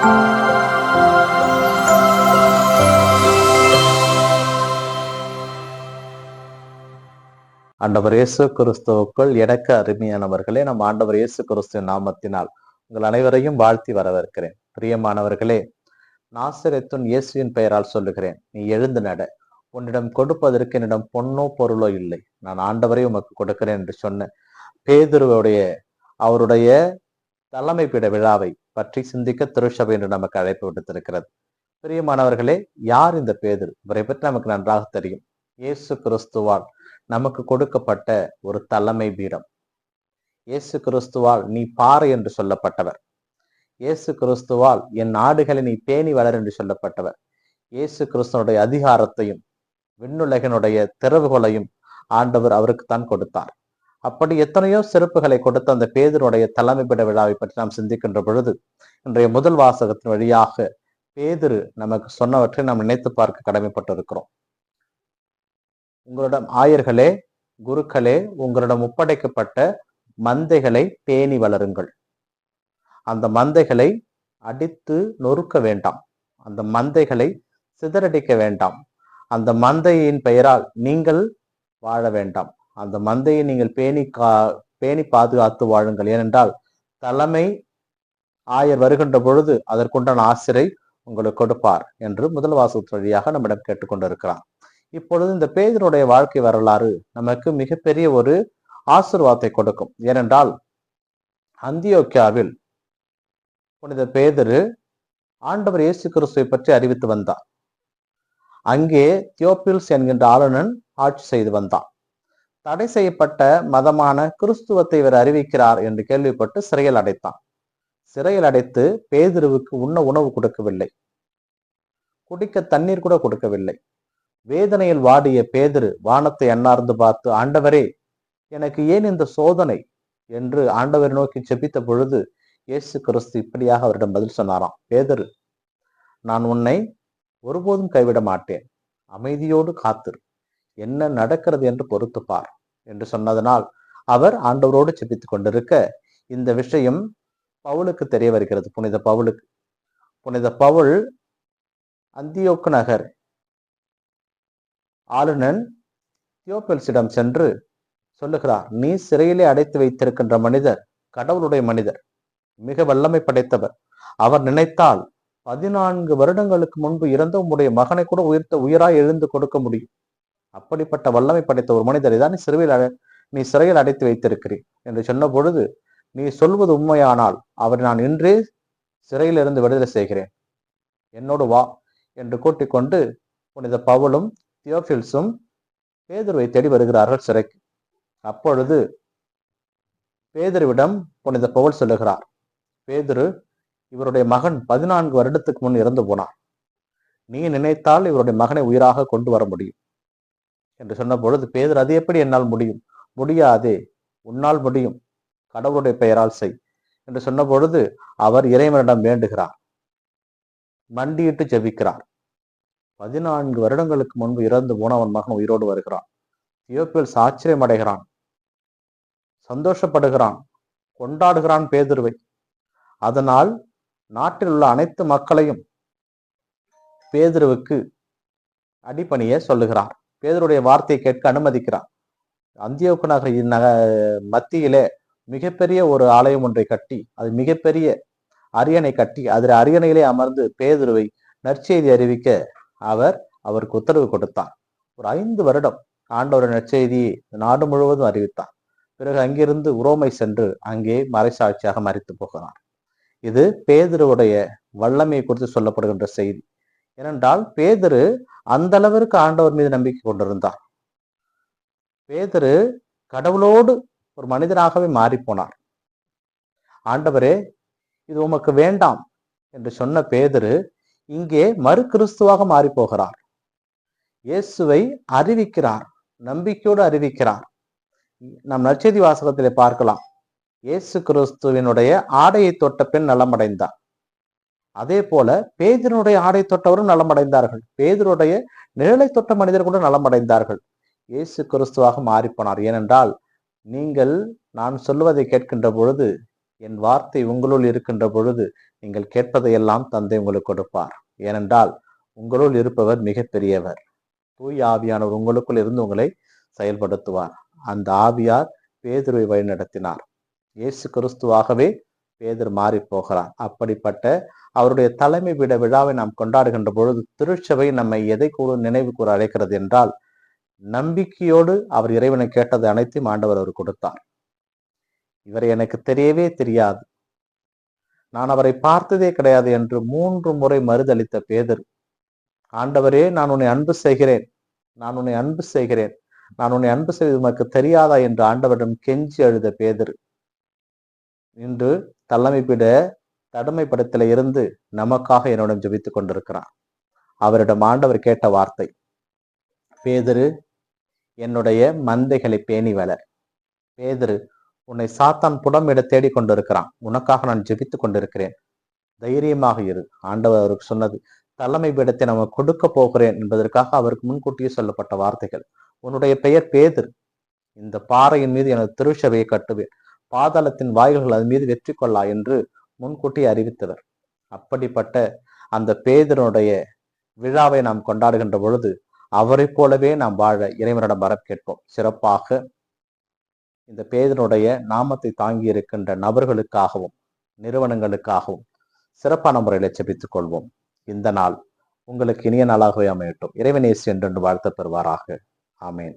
ஆண்டவர் இயேசு கிறிஸ்துவுக்குள் எனக்கு அருமையானவர்களே, நம் ஆண்டவர் இயேசு கிறிஸ்துவின் நாமத்தினால் உங்கள் அனைவரையும் வாழ்த்தி வரவேற்கிறேன். பிரியமானவர்களே, நாசரேத்துன் இயேசுவின் பெயரால் சொல்லுகிறேன், நீ எழுந்து நட. உன்னிடம் கொடுப்பதற்கு என்னிடம் பொன்னோ பொருளோ இல்லை, நான் ஆண்டவரை உமக்கு கொடுக்கிறேன் என்று சொன்ன பேதுருவுடைய அவருடைய தலைமை பீட விழாவை பற்றி சிந்திக்க திருச்சபை என்று நமக்கு அழைப்பு விடுத்திருக்கிறது. பிரியமானவர்களே, யார் இந்த பேதுரு? இவரை பற்றி நமக்கு நன்றாக தெரியும். இயேசு கிறிஸ்துவால் நமக்கு கொடுக்கப்பட்ட ஒரு தலைமை பீடம். இயேசு கிறிஸ்துவால் நீ பாறை என்று சொல்லப்பட்டவர். இயேசு கிறிஸ்துவால் என் நாடுகளை நீ பேணி வளர் என்று சொல்லப்பட்டவர். இயேசு கிறிஸ்துவனுடைய அதிகாரத்தையும் விண்ணுலகினுடைய திறவுகளையும் ஆண்டவர் அவருக்கு தான் கொடுத்தார். அப்படி எத்தனையோ சிறப்புகளை கொடுத்த அந்த பேதுருடைய தலைமை பீட விழாவை பற்றி நாம் சிந்திக்கின்ற பொழுது, இன்றைய முதல் வாசகத்தின் வழியாக பேதுரு நமக்கு சொன்னவற்றை நாம் நினைத்து பார்க்க கடமைப்பட்டிருக்கிறோம். உங்களிடம் ஆயர்களே, குருக்களே, உங்களிடம் ஒப்படைக்கப்பட்ட மந்தைகளை பேணி வளருங்கள். அந்த மந்தைகளை அடித்து நொறுக்க வேண்டாம். அந்த மந்தைகளை சிதறடிக்க வேண்டாம். அந்த மந்தையின் பெயரால் நீங்கள் வாழ வேண்டாம். அந்த மந்தையை நீங்கள் பேணி பாதுகாத்து வாழுங்கள். ஏனென்றால் தலைமை ஆயர் வருகின்ற பொழுது அதற்குண்டான ஆசிரை உங்களுக்கு கொடுப்பார் என்று முதல் வாசகத்தின் வழியாக நம்மிடம் கேட்டுக்கொண்டிருக்கிறார். இப்பொழுது இந்த பேதுருடைய வாழ்க்கை வரலாறு நமக்கு மிகப்பெரிய ஒரு ஆசீர்வாதத்தை கொடுக்கும். ஏனென்றால் அந்தியோக்கியாவில் புனித பேதுரு ஆண்டவர் இயேசு கிறிஸ்துவை பற்றி அறிவித்து வந்தார். அங்கே தியோப்பில்ஸ் என்கின்ற ஆளுநன் ஆட்சி செய்து வந்தான். தடை செய்யப்பட்ட மதமான கிறிஸ்துவத்தை இவர் அறிவிக்கிறார் என்று கேள்விப்பட்டு சிறையில் அடைத்தான். சிறையில் அடைத்து பேதுருவுக்கு உண்ண உணவு கொடுக்கவில்லை, குடிக்க தண்ணீர் கூட கொடுக்கவில்லை. வேதனையில் வாடிய பேதுரு வானத்தை அண்ணார்ந்து பார்த்து, ஆண்டவரே, எனக்கு ஏன் இந்த சோதனை என்று ஆண்டவரை நோக்கி ஜெபித்த பொழுது இயேசு கிறிஸ்து இப்படியாக அவரிடம் பதில் சொன்னாராம், பேதுரு, நான் உன்னை ஒருபோதும் கைவிட மாட்டேன். அமைதியோடு காத்திரு, என்ன நடக்கிறது என்று பொறுத்து பார் என்று சொன்னதனால் அவர் ஆண்டவரோடு ஜெபித்துக் கொண்டிருக்க இந்த விஷயம் பவுலுக்கு தெரிய வருகிறது. புனித பவுலுக்கு. புனித பவுல் அந்தியோக்கு நகர் ஆளுநன் தியோப்பில்ஸிடம் சென்று சொல்லுகிறார், நீ சிறையிலே அடைத்து வைத்திருக்கின்ற மனிதர் கடவுளுடைய மனிதர், மிக வல்லமை படைத்தவர். அவர் நினைத்தால் 14 வருடங்களுக்கு முன்பு இறந்த உம்முடைய மகனை கூட உயிராய் எழுந்து கொடுக்க முடியும். அப்படிப்பட்ட வல்லமை படைத்த ஒரு மனிதரை தான் நீ சிறையில் அடைத்து வைத்திருக்கிறீர் என்று சொன்ன பொழுது, நீ சொல்வது உண்மையானால் அவரை நான் இன்றே சிறையிலிருந்து விடுதலை செய்கிறேன், என்னோடு வா என்று கூட்டிக் கொண்டு புனித பவுலும் தியோப்பில்ஸும் பேதுருவை தேடி வருகிறார்கள் சிறைக்கு. அப்பொழுது பேதுருவிடம் புனித பவுல் சொல்லுகிறார், பேதுரு, இவருடைய மகன் 14 வருடத்துக்கு முன் இறந்து போனார். நீ நினைத்தால் இவருடைய மகனை உயிராக கொண்டு வர முடியும் என்று சொன்ன பொழுது பேதுரு, அது எப்படி என்னால் முடியும்? முடியாதே, உன்னால் முடியும், கடவுளுடைய பெயரால் செய் என்று சொன்ன பொழுது அவர் இறைவனிடம் வேண்டுகிறார், மண்டியிட்டு ஜெபிக்கிறார். 14 வருடங்களுக்கு முன்பு இறந்து போன அவன் மகன் உயிரோடு வருகிறான். தியோப்பில்ஸ் ஆச்சரியம் அடைகிறான், சந்தோஷப்படுகிறான், கொண்டாடுகிறான் பேதுருவை. அதனால் நாட்டில் உள்ள அனைத்து மக்களையும் பேதுருவுக்கு அடிபணிய சொல்லுகிறார். பேதுருடைய வார்த்தையை கேட்க அனுமதிக்கிறார். அந்தியோக்கு நகரின் மத்தியிலே மிகப்பெரிய ஒரு ஆலயம் ஒன்றை கட்டி, அது மிகப்பெரிய அரியணை கட்டி, அதில் அரியணையிலே அமர்ந்து பேதுருவை நற்செய்தி அறிவிக்க அவருக்கு உத்தரவு கொடுத்தார். ஒரு 5 வருடம் ஆண்டவரின் நற்செய்தியை நாடு முழுவதும் அறிவித்தார். பிறகு அங்கிருந்து உரோமை சென்று அங்கே மறைசாட்சியாக மரித்து போகிறார். இது பேதுருவுடைய வல்லமையை குறித்து சொல்லப்படுகின்ற செய்தி. ஏனென்றால் பேதுரு அந்த அளவிற்கு ஆண்டவர் மீது நம்பிக்கை கொண்டிருந்தார். பேதுரு கடவுளோடு ஒரு மனிதனாகவே மாறி போனார். ஆண்டவரே, இது உமக்கு வேண்டாம் என்று சொன்ன பேதுரு இங்கே மறு கிறிஸ்துவாக மாறி போகிறார். இயேசுவை அறிவிக்கிறார், நம்பிக்கையோடு அறிவிக்கிறார். நம் நற்செய்தி வாசகத்திலே பார்க்கலாம், இயேசு கிறிஸ்துவினுடைய ஆடையை தொட்ட பெண் நலமடைந்தார். அதே போல பேதுருடைய ஆடை தொட்டவரும் நலமடைந்தார்கள். பேதுருடைய நிழலை தொட்ட மனிதர் கூட நலமடைந்தார்கள். இயேசு கிறிஸ்துவாக மாறி போனார். ஏனென்றால் நீங்கள் நான் சொல்லுவதை கேட்கின்ற பொழுது என் வார்த்தை உங்களுள் இருக்கின்ற பொழுது நீங்கள் கேட்பதையெல்லாம் தந்தை உங்களுக்கு கொடுப்பார். ஏனென்றால் உங்களுள் இருப்பவர் மிகப்பெரியவர். தூய ஆவியானவர் உங்களுக்குள் இருந்து உங்களை செயல்படுத்துவார். அந்த ஆவியார் பேதுருவை வழிநடத்தினார். இயேசு கிறிஸ்துவாகவே பேதுரு மாறி போகிறார். அப்படிப்பட்ட அவருடைய தலைமை விட விழாவை நாம் கொண்டாடுகின்ற பொழுது திருச்சபை நம்மை எதை கூட நினைவு கூற அழைக்கிறது என்றால், நம்பிக்கையோடு அவர் இறைவனை கேட்டது அனைத்தையும் ஆண்டவர் அவர் கொடுத்தார். இவரை எனக்கு தெரியவே தெரியாது, நான் அவரை பார்த்ததே கிடையாது என்று 3 முறை மறுதளித்த பேதுரு, ஆண்டவரே நான் உன்னை அன்பு செய்கிறேன், நான் உன்னை அன்பு செய்கிறேன், நான் உன்னை அன்பு செய்வது உனக்கு தெரியாதா என்று ஆண்டவரிடம் கெஞ்சி அழுத பேதுரு இன்று தலைமைப்பிட தடுமைப்படத்தில இருந்து நமக்காக என்னுடன் ஜெபித்துக் கொண்டிருக்கிறார். அவரிடம் ஆண்டவர் கேட்ட வார்த்தை, பேதுரு என்னுடைய மந்தைகளை பேணி வளர். பேதுரு உன்னை சாத்தான் புடமிட தேடிக் கொண்டிருக்கிறான், உனக்காக நான் ஜெபித்துக் கொண்டிருக்கிறேன், தைரியமாக இரு. ஆண்டவர் அவருக்கு சொன்னது தலைமை பீடத்தை நம்ம கொடுக்க போகிறேன் என்பதற்காக அவருக்கு முன்கூட்டியே சொல்லப்பட்ட வார்த்தைகள். உன்னுடைய பெயர் பேதுரு, இந்த பாறையின் மீது எனது திருச்சபையை கட்டுவேன், பாதாளத்தின் வாயில்கள் அதன் மீது வெற்றி கொள்ளா என்று முன்கூட்டி அறிவித்தவர். அப்படிப்பட்ட அந்த பேதுருடைய விழாவை நாம் கொண்டாடுகின்ற பொழுது அவரை போலவே நாம் வாழ இறைவனிடம் வர கேட்போம். சிறப்பாக இந்த பேதுருடைய நாமத்தை தாங்கி இருக்கின்ற நபர்களுக்காகவும் நிறுவனங்களுக்காகவும் சிறப்பான முறையில் ஜெபித்துக் கொள்வோம். இந்த நாள் உங்களுக்கு இனிய நாளாகவே அமையட்டும். இறைவன் இயேசு என்றென்று வாழ்த்து பெறுவாராக. ஆமேன்.